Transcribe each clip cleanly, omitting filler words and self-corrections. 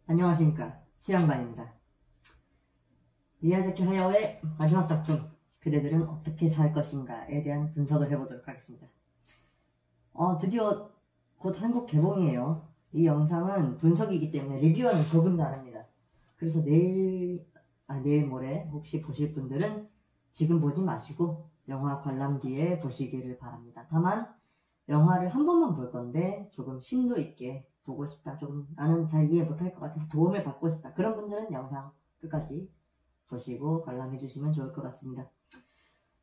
안녕하십니까, 수양반입니다. 미야자키 하야오의 마지막 작품 그대들은 어떻게 살 것인가에 대한 분석을 해보도록 하겠습니다. 드디어 곧 한국 개봉이에요. 이 영상은 분석이기 때문에 리뷰와는 조금 다릅니다. 그래서 내일 모레 혹시 보실 분들은 지금 보지 마시고 영화 관람 뒤에 보시기를 바랍니다. 다만 영화를 한 번만 볼 건데 조금 심도 있게 보고 싶다, 조금 나는 잘 이해 못할 것 같아서 도움을 받고 싶다, 그런 분들은 영상 끝까지 보시고 관람해 주시면 좋을 것 같습니다.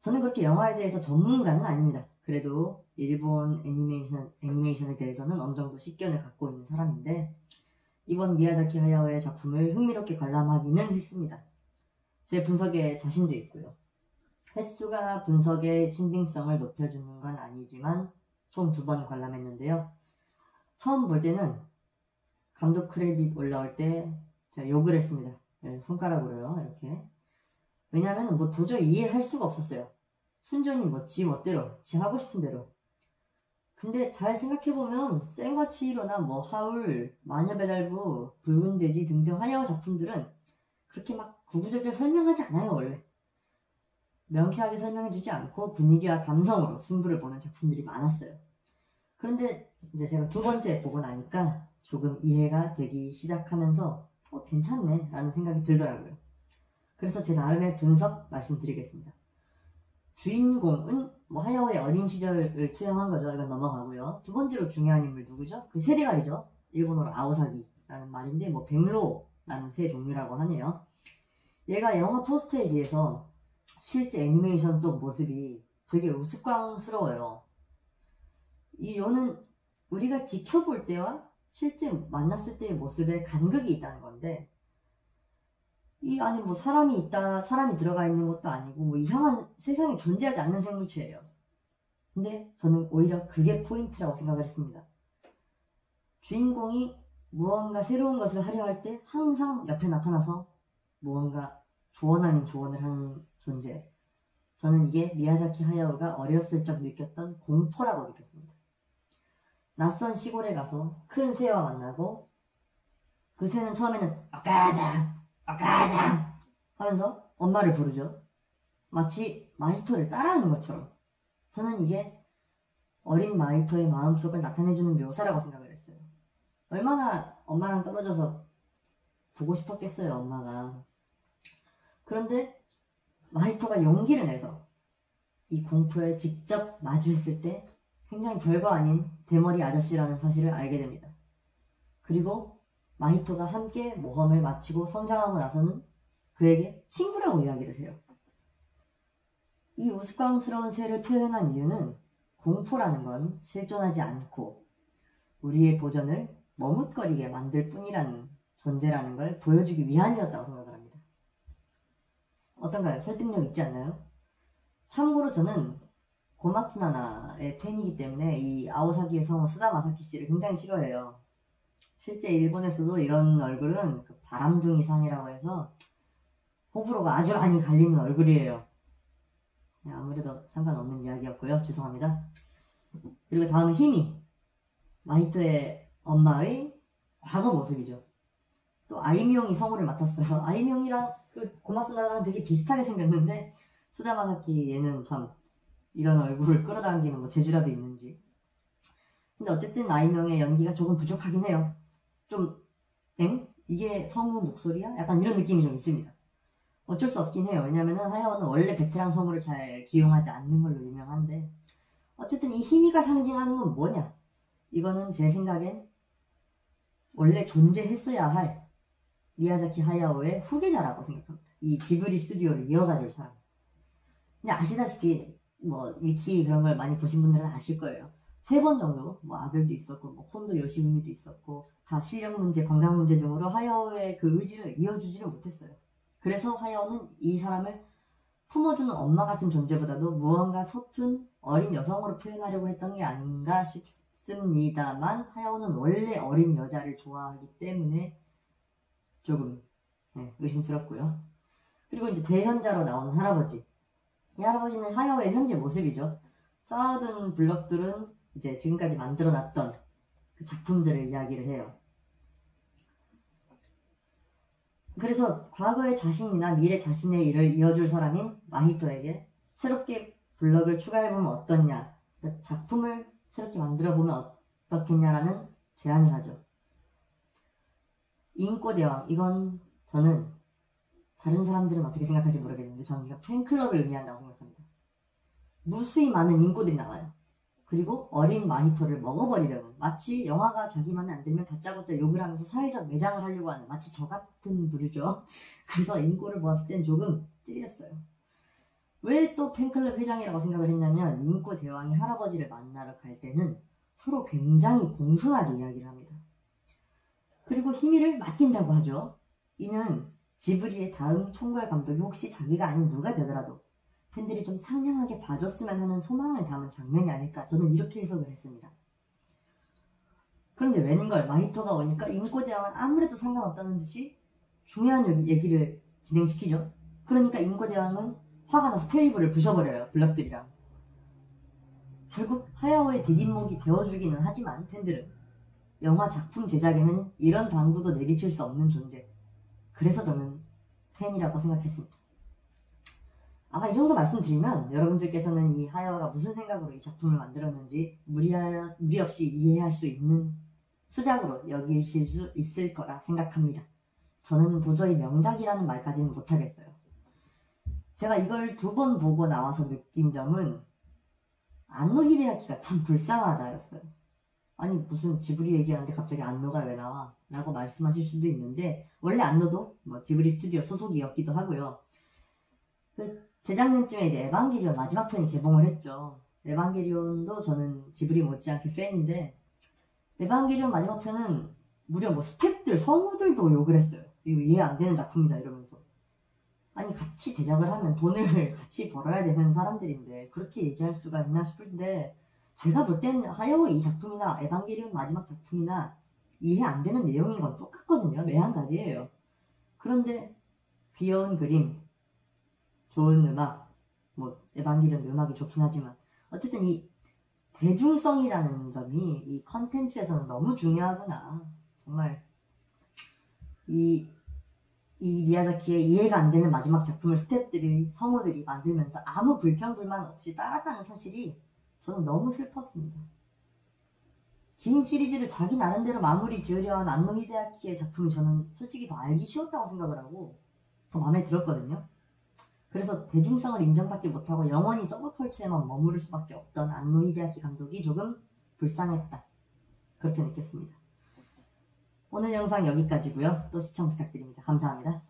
저는 그렇게 영화에 대해서 전문가는 아닙니다. 그래도 일본 애니메이션에 대해서는 어느 정도 식견을 갖고 있는 사람인데 이번 미야자키 하야오의 작품을 흥미롭게 관람하기는 했습니다. 제 분석에 자신도 있고요. 횟수가 분석의 신빙성을 높여주는 건 아니지만 총 2번 관람했는데요. 처음 볼 때는 감독 크레딧 올라올 때 제가 욕을 했습니다. 네, 손가락으로요, 이렇게. 왜냐하면 도저히 이해할 수가 없었어요. 순전히 지 멋대로, 지 하고 싶은 대로. 근데 잘 생각해보면 센과 치히로나 하울, 마녀배달부, 붉은 돼지 등등 하야오 작품들은 그렇게 막 구구절절 설명하지 않아요, 원래. 명쾌하게 설명해주지 않고 분위기와 감성으로 승부를 보는 작품들이 많았어요. 그런데 이제 제가 2번째 보고 나니까 조금 이해가 되기 시작하면서 괜찮네 라는 생각이 들더라고요. 그래서 제 나름의 분석 말씀드리겠습니다. 주인공은 하야오의 어린 시절을 투영한 거죠. 이건 넘어가고요. 2번째로 중요한 인물 누구죠? 그 새대가리죠. 일본어로 아오사기라는 말인데 백로라는 새 종류라고 하네요. 얘가 영화 포스터에 비해서 실제 애니메이션 속 모습이 되게 우스꽝스러워요. 이 요는 우리가 지켜볼 때와 실제 만났을 때의 모습에 간극이 있다는 건데, 이 안에 사람이 있다, 사람이 들어가 있는 것도 아니고 이상한, 세상에 존재하지 않는 생물체예요. 근데 저는 오히려 그게 포인트라고 생각을 했습니다. 주인공이 무언가 새로운 것을 하려 할 때 항상 옆에 나타나서 무언가 조언 아닌 조언을 하는 존재. 저는 이게 미야자키 하야오가 어렸을 적 느꼈던 공포라고 느꼈습니다. 낯선 시골에 가서 큰 새와 만나고 그 새는 처음에는 어까당 하면서 엄마를 부르죠. 마치 마히토를 따라하는 것처럼. 저는 이게 어린 마히토의 마음속을 나타내주는 묘사라고 생각을 했어요. 얼마나 엄마랑 떨어져서 보고 싶었겠어요, 엄마가. 그런데 마히토가 용기를 내서 이 공포에 직접 마주했을 때 굉장히 별거 아닌 대머리 아저씨라는 사실을 알게 됩니다. 그리고 마히토가 함께 모험을 마치고 성장하고 나서는 그에게 친구라고 이야기를 해요. 이 우스꽝스러운 새를 표현한 이유는 공포라는 건 실존하지 않고 우리의 도전을 머뭇거리게 만들 뿐이라는 존재라는 걸 보여주기 위함이었다고 생각을 합니다. 어떤가요? 설득력 있지 않나요? 참고로 저는 고마츠나나의 팬이기 때문에 이 아오사기의 성우 쓰다마사키 씨를 굉장히 싫어해요. 실제 일본에서도 이런 얼굴은 바람둥이 상이라고 해서 호불호가 아주 많이 갈리는 얼굴이에요. 아무래도 상관없는 이야기였고요. 죄송합니다. 그리고 다음은 히미, 마히토의 엄마의 과거 모습이죠. 또 아이미용이 성우를 맡았어요. 아이미용이랑 고마츠나나랑 되게 비슷하게 생겼는데 쓰다마사키 얘는 참 이런 얼굴을 끌어당기는 재주라도 있는지. 근데 어쨌든 아이명의 연기가 조금 부족하긴 해요. 좀 이게 성우 목소리야? 약간 이런 느낌이 좀 있습니다. 어쩔 수 없긴 해요. 왜냐면은 하야오는 원래 베테랑 성우를 잘 기용하지 않는 걸로 유명한데, 어쨌든 이 히미가 상징하는 건 뭐냐? 이거는 제 생각엔 원래 존재했어야 할 미야자키 하야오의 후계자라고 생각합니다. 이 지브리 스튜디오를 이어가줄 사람. 근데 아시다시피 위키 그런 걸 많이 보신 분들은 아실 거예요. 3번 정도 아들도 있었고 콘도 요시우미도 있었고 다 실력 문제, 건강 문제 등으로 하야오의 그 의지를 이어주지를 못했어요. 그래서 하야오는 이 사람을 품어주는 엄마 같은 존재보다도 무언가 서툰 어린 여성으로 표현하려고 했던 게 아닌가 싶습니다만, 하야오는 원래 어린 여자를 좋아하기 때문에 조금 의심스럽고요. 그리고 이제 대현자로 나온 할아버지. 이 할아버지는 하야오의 현재 모습이죠. 쌓아둔 블럭들은 이제 지금까지 만들어놨던 그 작품들을 이야기를 해요. 그래서 과거의 자신이나 미래 자신의 일을 이어줄 사람인 마히토에게 새롭게 블럭을 추가해보면 어떻냐, 작품을 새롭게 만들어보면 어떻겠냐라는 제안을 하죠. 인꼬대왕, 이건 저는 다른 사람들은 어떻게 생각할지 모르겠는데 저는 이거 팬클럽을 의미한다고 생각합니다. 무수히 많은 인꼬들이 나와요. 그리고 어린 마히토를 먹어버리려는, 마치 영화가 자기 맘에 안 들면 다짜고짜 욕을 하면서 사회적 매장을 하려고 하는, 마치 저 같은 부류죠. 그래서 인꼬를 보았을 땐 조금 찔렸어요. 왜 또 팬클럽 회장이라고 생각을 했냐면 인꼬 대왕이 할아버지를 만나러 갈 때는 서로 굉장히 공손하게 이야기를 합니다. 그리고 희미를 맡긴다고 하죠. 이는 지브리의 다음 총괄 감독이 혹시 자기가 아닌 누가 되더라도 팬들이 좀 상냥하게 봐줬으면 하는 소망을 담은 장면이 아닐까, 저는 이렇게 해석을 했습니다. 그런데 웬걸 마히토가 오니까 인꼬대왕은 아무래도 상관없다는 듯이 중요한 얘기를 진행시키죠. 그러니까 인꼬대왕은 화가 나서 테이블을 부셔버려요. 블럭들이랑. 결국 하야오의 디딤목이 되어주기는 하지만 팬들은 영화 작품 제작에는 이런 방구도 내비칠 수 없는 존재, 그래서 저는 팬이라고 생각했습니다. 아마 이 정도 말씀드리면 여러분들께서는 이 하야오가 무슨 생각으로 이 작품을 만들었는지 무리 없이 이해할 수 있는 수작으로 여기실 수 있을 거라 생각합니다. 저는 도저히 명작이라는 말까지는 못하겠어요. 제가 이걸 2번 보고 나와서 느낀 점은 안노 히데야키가 참 불쌍하다였어요. 아니 무슨 지브리 얘기하는데 갑자기 안노가 왜 나와? 라고 말씀하실 수도 있는데 원래 안노도 뭐 지브리 스튜디오 소속이었기도 하고요. 재작년쯤에 이제 에반게리온 마지막 편이 개봉을 했죠. 에반게리온도 저는 지브리 못지않게 팬인데 에반게리온 마지막 편은 무려 뭐 스태프들, 성우들도 욕을 했어요. 이거 이해 안 되는 작품이다 이러면서. 아니 같이 제작을 하면 돈을 같이 벌어야 되는 사람들인데 그렇게 얘기할 수가 있나 싶은데, 제가 볼 땐 하야오 이 작품이나 에반게리온 마지막 작품이나 이해 안 되는 내용인 건 똑같거든요. 매 한 가지예요. 그런데 귀여운 그림, 좋은 음악, 뭐 에반게리온 음악이 좋긴 하지만 어쨌든 이 대중성이라는 점이 이 컨텐츠에서는 너무 중요하구나. 정말 이 미야자키의 이해가 안 되는 마지막 작품을 스태프들이, 성우들이 만들면서 아무 불평불만 없이 따랐다는 사실이 저는 너무 슬펐습니다. 긴 시리즈를 자기 나름대로 마무리 지으려 한 안노 히데야키의 작품이 저는 솔직히 더 알기 쉬웠다고 생각을 하고 더 마음에 들었거든요. 그래서 대중성을 인정받지 못하고 영원히 서브컬처에만 머무를 수밖에 없던 안노 히데야키 감독이 조금 불쌍했다, 그렇게 느꼈습니다. 오늘 영상 여기까지고요. 또 시청 부탁드립니다. 감사합니다.